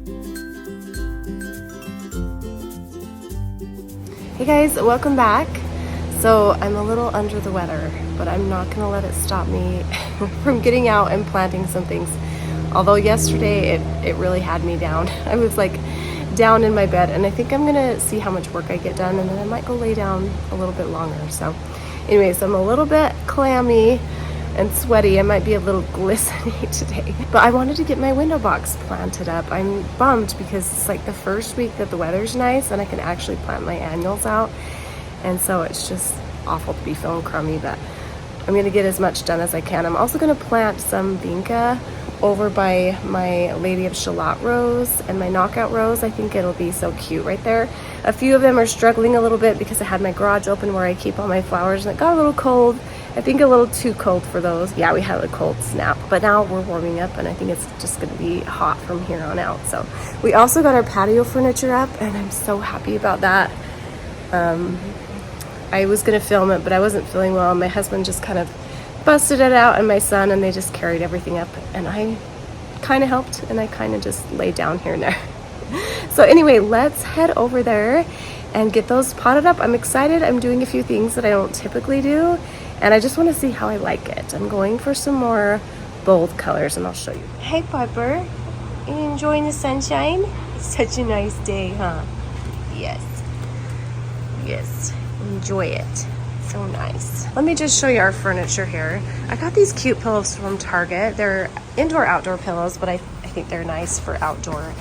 Hey guys, welcome back. So I'm a little under the weather, but I'm not gonna let it stop me from getting out and planting some things. Although yesterday it really had me down. I was like down in my bed, and I think I'm gonna see how much work I get done, and then I might go lay down a little bit longer. So anyways, I'm a little bit clammy and sweaty. I might be a little glistening today, but I wanted to get my window box planted up. I'm bummed because it's like the first week that the weather's nice and I can actually plant my annuals out, and so it's just awful to be feeling crummy, but I'm gonna get as much done as I can. I'm also gonna plant some vinka over by my Lady of Shalott rose and my knockout rose. I think it'll be so cute right there. A few of them are struggling a little bit because I had my garage open where I keep all my flowers, and it got a little cold. I think a little too cold for those. Yeah, we had a cold snap, but now we're warming up, and I think it's just gonna be hot from here on out. So we also got our patio furniture up, and I'm so happy about that. I was gonna film it, but I wasn't feeling well. My husband just kind of busted it out, and my son, and they just carried everything up, and I kind of helped, and I kind of just laid down here and there. So anyway, let's head over there and get those potted up. I'm excited. I'm doing a few things that I don't typically do, and I just want to see how I like it. I'm going for some more bold colors, and I'll show you. Hey Piper, you enjoying the sunshine? It's such a nice day, huh? Yes. Yes, enjoy it. So nice. Let me just show you our furniture here. I got these cute pillows from Target. They're indoor-outdoor pillows, but I think they're nice for outdoor.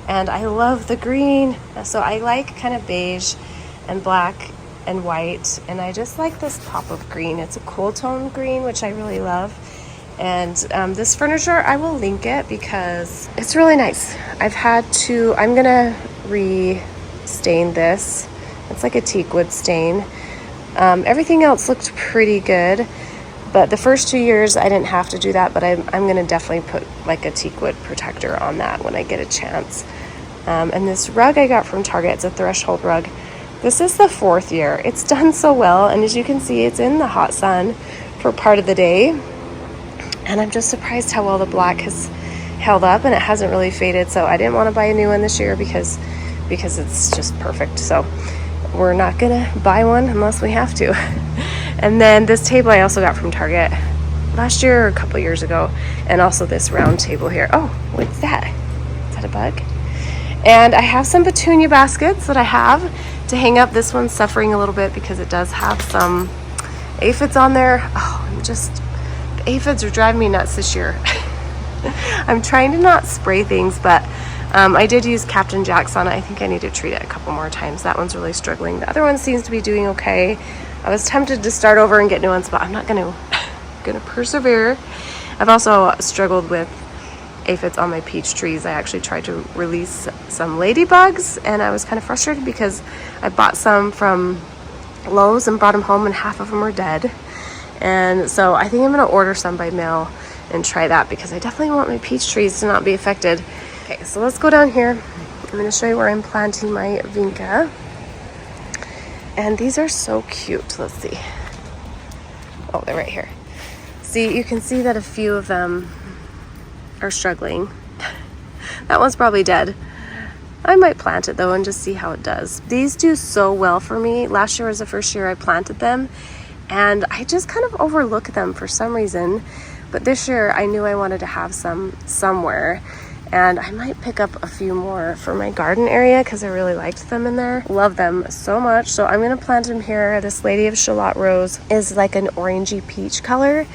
And I love the green. So I like kind of beige and black and white, and I just like this pop of green. It's a cool tone green, which I really love. And this furniture, I will link it because it's really nice. I'm gonna re-stain this. It's like a teak wood stain. Everything else looked pretty good, but the first 2 years I didn't have to do that, but I'm gonna definitely put like a teak wood protector on that when I get a chance. And this rug I got from Target, it's a threshold rug. This is the 4th year. It's done so well, and as you can see, it's in the hot sun for part of the day, and I'm just surprised how well the black has held up, and it hasn't really faded. So I didn't want to buy a new one this year because it's just perfect. So we're not gonna buy one unless we have to. And then this table I also got from Target last year or a couple years ago, and also this round table here. Oh, what's that? Is that a bug? And I have some petunia baskets that I have to hang up. This one's suffering a little bit because it does have some aphids on there. Oh, the aphids are driving me nuts this year. I'm trying to not spray things, but I did use Captain Jack's on it. I think I need to treat it a couple more times. That one's really struggling. The other one seems to be doing okay. I was tempted to start over and get new ones, but I'm not gonna persevere. I've also struggled with aphids on my peach trees. I actually tried to release some ladybugs, and I was kind of frustrated because I bought some from Lowe's and brought them home, and half of them are dead. And so I think I'm gonna order some by mail and try that, because I definitely want my peach trees to not be affected. Okay, so let's go down here. I'm going to show you where I'm planting my vinka. And these are so cute. Let's see. Oh, they're right here. See, you can see that a few of them are struggling. That one's probably dead. I might plant it though and just see how it does. These do so well for me. Last year was the first year I planted them, and I just kind of overlook them for some reason. But this year I knew I wanted to have some somewhere, and I might pick up a few more for my garden area because I really liked them in there. Love them so much. So I'm going to plant them here. This Lady of Shalott rose is like an orangey peach color,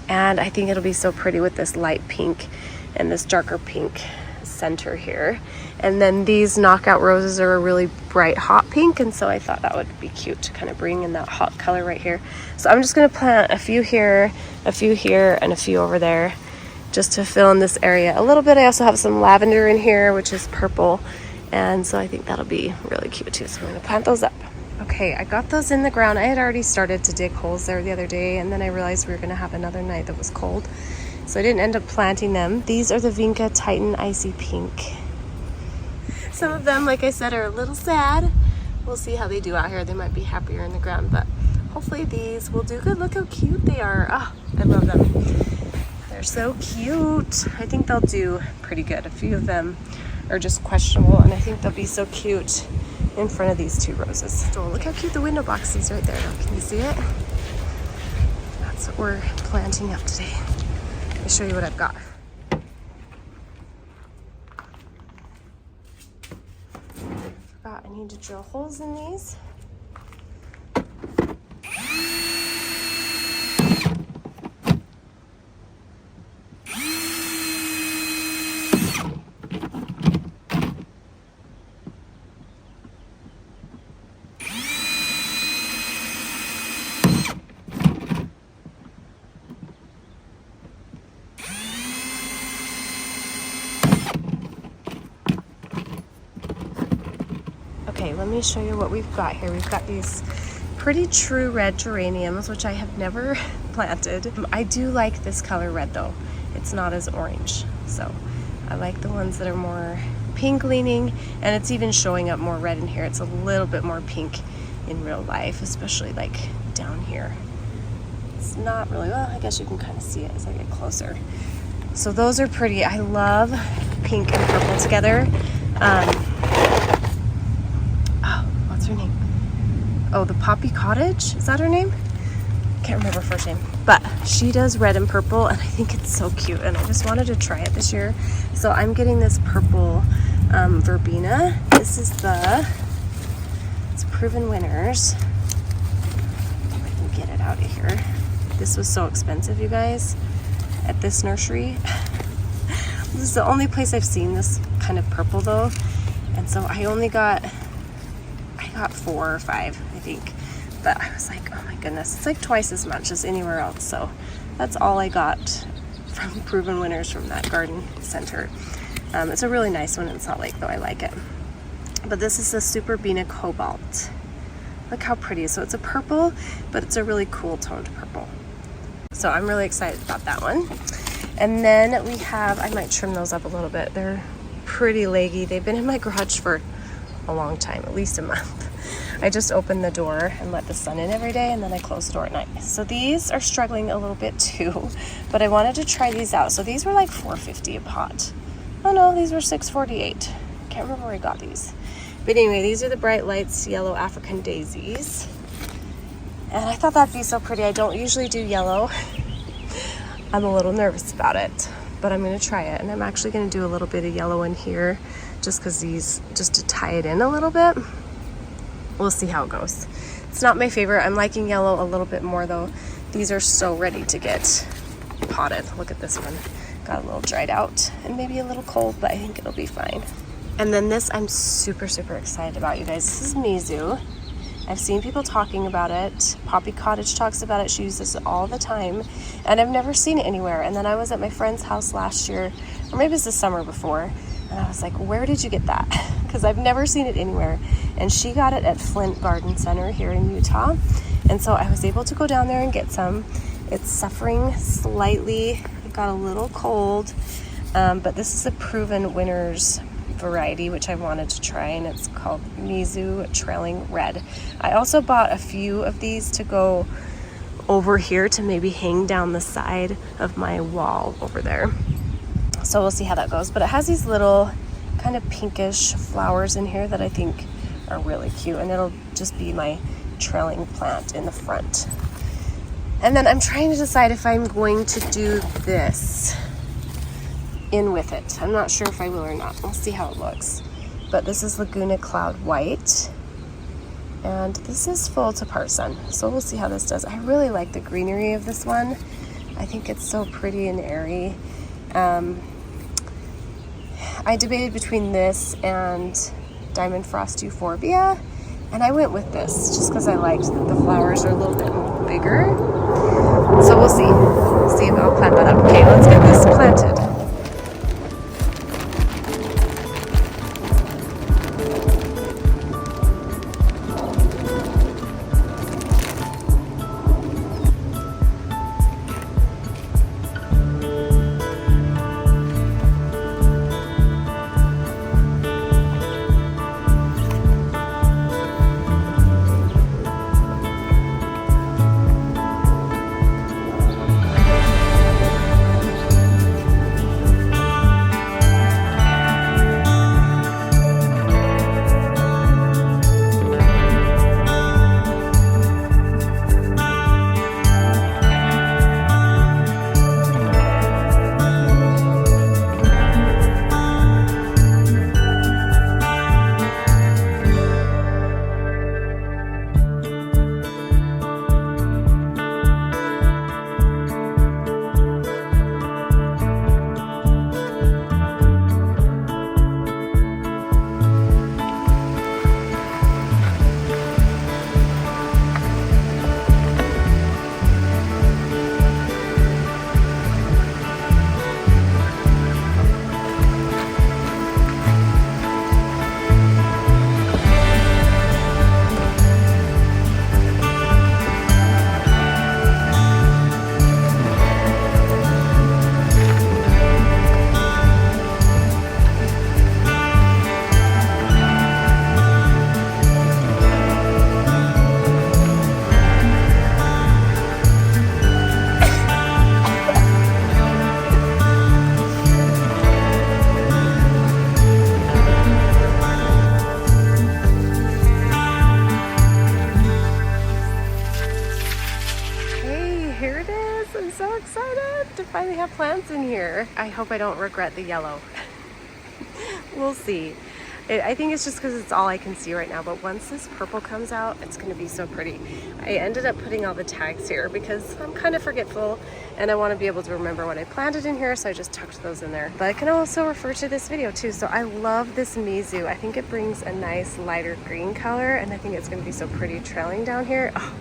and I think it'll be so pretty with this light pink and this darker pink center here. And then these knockout roses are a really bright hot pink, and so I thought that would be cute to kind of bring in that hot color right here. So I'm just going to plant a few here, a few here, and a few over there, just to fill in this area a little bit. I also have some lavender in here, which is purple, and so I think that'll be really cute too. So I'm going to plant those up. Okay, I got those in the ground. I had already started to dig holes there the other day, and then I realized we were going to have another night that was cold, so I didn't end up planting them. These are the Vinka Titan Icy Pink. Some of them, like I said, are a little sad. We'll see how they do out here. They might be happier in the ground, but hopefully these will do good. Look how cute they are. Oh, I love them. They're so cute. I think they'll do pretty good. A few of them are just questionable, and I think they'll be so cute in front of these 2 roses. So look how cute the window box is right there. Can you see it? That's what we're planting up today. Let me show you what I've got. Forgot I need to drill holes in these. Okay, let me show you what we've got here. We've got these pretty true red geraniums, which I have never planted. I do like this color red though. It's not as orange. So I like the ones that are more pink leaning, and it's even showing up more red in here. It's a little bit more pink in real life, especially like down here. It's not really, well, I guess you can kind of see it as I get closer. So those are pretty. I love pink and purple together. What's her name? Oh, the Poppy Cottage, is that her name? Can't remember her first name, but she does red and purple, and I think it's so cute, and I just wanted to try it this year. So I'm getting this purple verbena. This is it's Proven Winners. If I can get it out of here. This was so expensive, you guys, at this nursery. This is the only place I've seen this kind of purple though, and so I got 4 or 5, I think. But I was like, oh my goodness, it's like twice as much as anywhere else. So that's all I got from Proven Winners from that garden center. It's a really nice one in Salt Lake though, I like it. But this is the Super Bina Cobalt. Look how pretty. So it's a purple, but it's a really cool toned purple. So I'm really excited about that one. And then we have, I might trim those up a little bit. They're pretty leggy. They've been in my garage for a long time, at least a month. I just open the door and let the sun in every day, and then I close the door at night. So these are struggling a little bit too, but I wanted to try these out. So these were like $4.50 a pot. Oh no, these were $6.48. Can't remember where I got these. But anyway, these are the Bright Lights Yellow African Daisies. And I thought that'd be so pretty. I don't usually do yellow. I'm a little nervous about it, but I'm gonna try it. And I'm actually gonna do a little bit of yellow in here just to tie it in a little bit. We'll see how it goes. It's not my favorite. I'm liking yellow a little bit more though. These are so ready to get potted. Look at this one. Got a little dried out and maybe a little cold, but I think it'll be fine. And then this I'm super, super excited about, you guys. This is Mizu. I've seen people talking about it. Poppy Cottage talks about it. She uses it all the time, and I've never seen it anywhere. And then I was at my friend's house last year, or maybe it was the summer before, and I was like, where did you get that? Because I've never seen it anywhere. And she got it at Flint Garden Center here in Utah. And so I was able to go down there and get some. It's suffering slightly. It got a little cold, but this is a Proven Winners variety, which I wanted to try, and it's called Mizu Trailing Red. I also bought a few of these to go over here to maybe hang down the side of my wall over there. So we'll see how that goes. But it has these little kind of pinkish flowers in here that I think are really cute, and it'll just be my trailing plant in the front. And then I'm trying to decide if I'm going to do this in with it. I'm not sure if I will or not. We'll see how it looks. But this is Laguna Cloud White, and this is Full to Part Sun. So we'll see how this does. I really like the greenery of this one. I think it's so pretty and airy. I debated between this and Diamond Frost Euphorbia, and I went with this just because I liked that the flowers are a little bit bigger. So we'll see if I'll plant that up. Okay, let's get this planted. here. I hope I don't regret the yellow. We'll see. I think it's just because it's all I can see right now, but once this purple comes out, it's going to be so pretty. I ended up putting all the tags here because I'm kind of forgetful and I want to be able to remember what I planted in here, so I just tucked those in there. But I can also refer to this video too. So I love this mizu. I think it brings a nice lighter green color, and I think it's going to be so pretty trailing down here. Oh,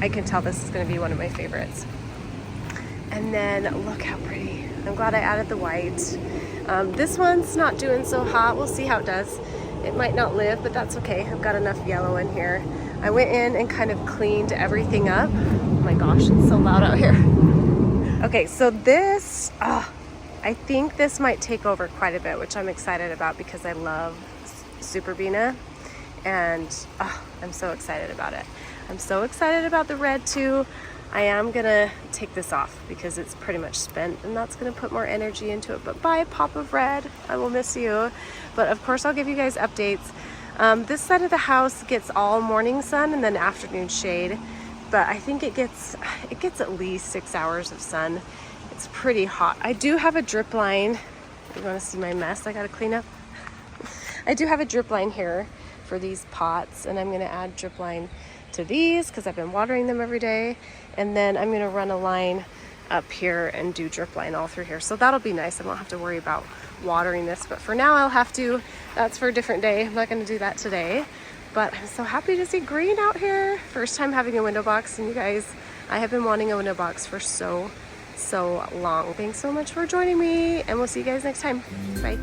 I can tell this is going to be one of my favorites. And then look how pretty. I'm glad I added the white. This one's not doing so hot. We'll see how it does. It might not live, but that's okay. I've got enough yellow in here. I went in and kind of cleaned everything up. Oh my gosh, it's so loud out here. Okay, so this, I think this might take over quite a bit, which I'm excited about because I love Super Bina, and I'm so excited about it. I'm so excited about the red too. I am gonna take this off because it's pretty much spent, and that's gonna put more energy into it. But bye, Pop of Red, I will miss you. But of course I'll give you guys updates. This side of the house gets all morning sun and then afternoon shade, but I think it gets at least 6 hours of sun. It's pretty hot. I do have a drip line. You wanna see my mess I gotta clean up? I do have a drip line here for these pots, and I'm gonna add drip line to these because I've been watering them every day, and then I'm going to run a line up here and do drip line all through here, so that'll be nice. I won't have to worry about watering this, but for now I'll have to. That's for a different day. I'm not going to do that today, but I'm so happy to see green out here. First time having a window box, and you guys, I have been wanting a window box for so long. Thanks so much for joining me, and we'll see you guys next time. Bye.